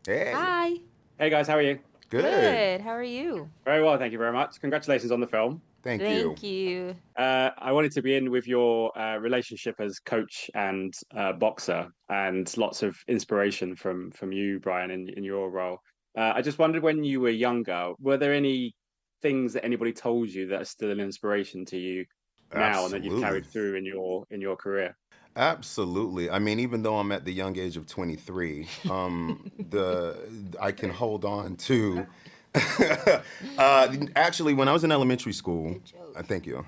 Hey, Hi. Hey guys, how are you? good. Good. How are you? Very well, thank you very much. Congratulations on the film. Thank you. Thank you. I wanted to begin with your relationship as coach and boxer, and lots of inspiration from you, Brian, in your role. I just wondered when you were younger, were there any things that anybody told you that are still an inspiration to you now and that you've Absolutely. carried through in your career? Absolutely. I mean, even though I'm at the young age of 23, the I can hold on to. Actually, when I was in elementary school, Good joke. thank you.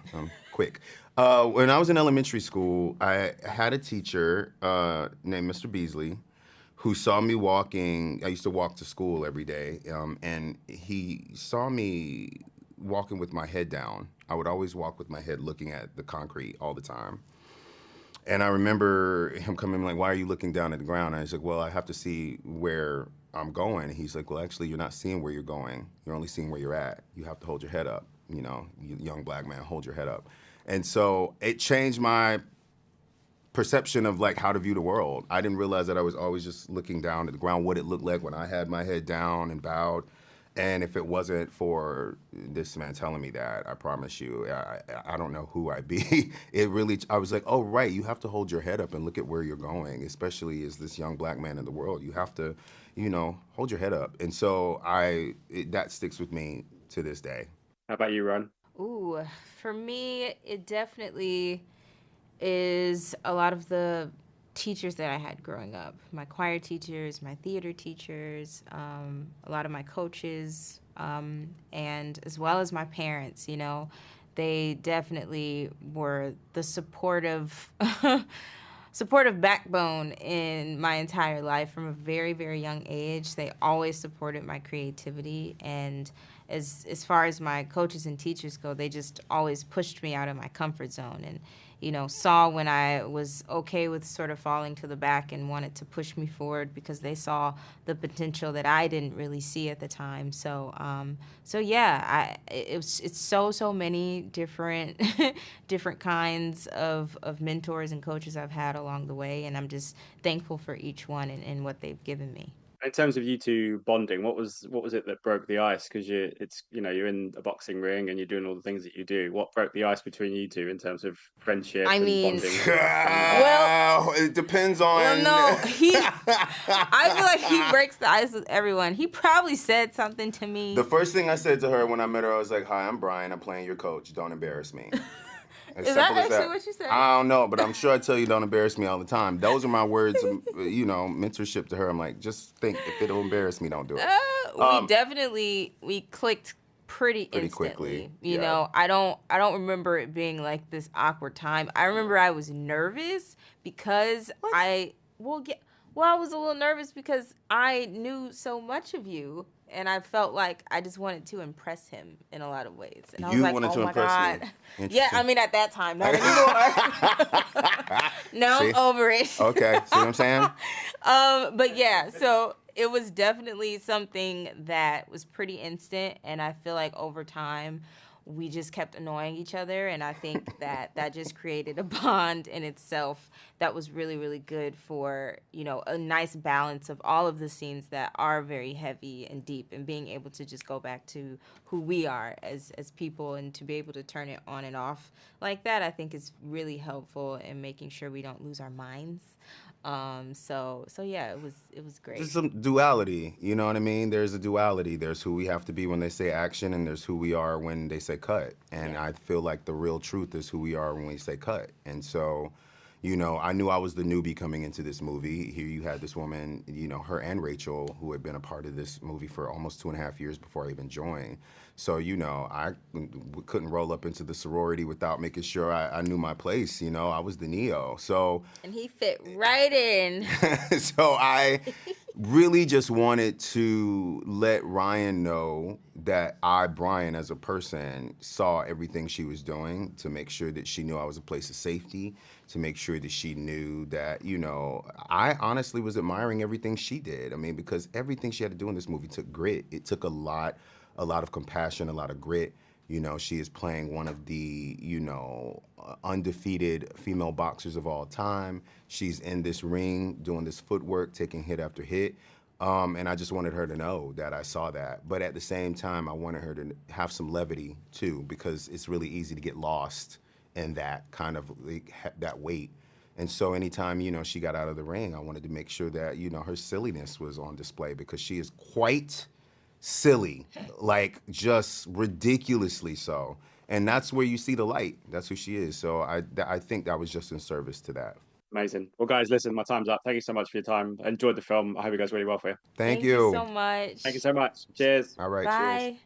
Quick. When I was in elementary school, I had a teacher named Mr. Beasley who saw me walking. I used to walk to school every day, and he saw me walking with my head down. I would always walk with my head looking at the concrete all the time. And I remember him coming like, "Why are you looking down at the ground?" And I was like, "Well, I have to see where I'm going." And he's like, "Well, actually, you're not seeing where you're going. You're only seeing where you're at. You have to hold your head up. You know, you young black man, hold your head up." And so it changed my perception of like how to view the world. I didn't realize that I was always just looking down at the ground, what it looked like when I had my head down and bowed. And if it wasn't for this man telling me that, I promise you, I don't know who I'd be. It really, I was like, oh, right, you have to hold your head up and look at where you're going, especially as this young black man in the world. You have to, hold your head up. And so that sticks with me to this day. How about you, Ron? Ooh, for me, it definitely is a lot of the teachers that I had growing up. My choir teachers, my theater teachers, a lot of my coaches, and as well as my parents, they definitely were the supportive backbone in my entire life from a very, very young age. They always supported my creativity, and as far as my coaches and teachers go, they just always pushed me out of my comfort zone and saw when I was okay with sort of falling to the back and wanted to push me forward because they saw the potential that I didn't really see at the time. So yeah, it's so many different different kinds of mentors and coaches I've had along the way, and I'm just thankful for each one and what they've given me. In terms of you two bonding, what was it that broke the ice? Because you're in a boxing ring and you're doing all the things that you do. What broke the ice between you two in terms of friendship I and mean, bonding and well, It depends well, on. no, I feel like he breaks the ice with everyone. He probably said something to The me. first thing I said to her when I met her, I was like, "Hi, I'm Brian. I'm playing your coach. Don't embarrass me." As Is that simple as actually that. what you said? I don't know, but I'm sure I tell you don't embarrass me all the time. Those are my words, mentorship to her. I'm like, just think if it'll embarrass me, don't do it. We clicked pretty Pretty quickly, instantly. yeah. I don't remember it being like this awkward time. I remember I was nervous because What? I was a little nervous because I knew so much of you, and I felt like I just wanted to impress him in a lot of ways. And I was You like, wanted "Oh to my impress me. god." Yeah, I Interesting. mean at that time, not anymore. Now I'm See? over it. Okay. See what I'm saying? But yeah, so it was definitely something that was pretty instant, and I feel like over time we just kept annoying each other, and I think that just created a bond in itself that was really, really good for a nice balance of all of the scenes that are very heavy and deep, and being able to just go back to who we are as people, and to be able to turn it on and off like that, I think is really helpful in making sure we don't lose our minds. So yeah, it was great. There's some duality, you know what I mean? There's a duality. There's who we have to be when they say action, and there's who we are when they say cut. And Yeah. I feel like the real truth is who we are when we say cut. And so, I knew I was the newbie coming into this movie. Here you had this woman, her and Rachel, who had been a part of this movie for almost 2.5 years before I even joined. So, I couldn't roll up into the sorority without making sure I knew my place. I was the Neo. So, And he fit right in. so I really just wanted to let Ryan know that I, Brian, as a person, saw everything she was doing to make sure that she knew I was a place of safety, to make sure that she knew that, I honestly was admiring everything she did. I mean, because everything she had to do in this movie took grit. It took a lot of compassion, a lot of grit. She is playing one of the, undefeated female boxers of all time. She's in this ring doing this footwork, taking hit after hit. And I just wanted her to know that I saw that. But at the same time, I wanted her to have some levity too, because it's really easy to get lost in that kind of like, that weight. And so anytime, she got out of the ring, I wanted to make sure that, her silliness was on display, because she is quite silly, like just ridiculously so. And that's where you see the light. That's who she is. So I think that was just in service to that. Amazing. Well, guys, listen, my time's up. Thank you so much for your time. I enjoyed the film. I hope it goes really well for you. Thank you you. so much. Thank you so much. Cheers. All right, cheers. Bye.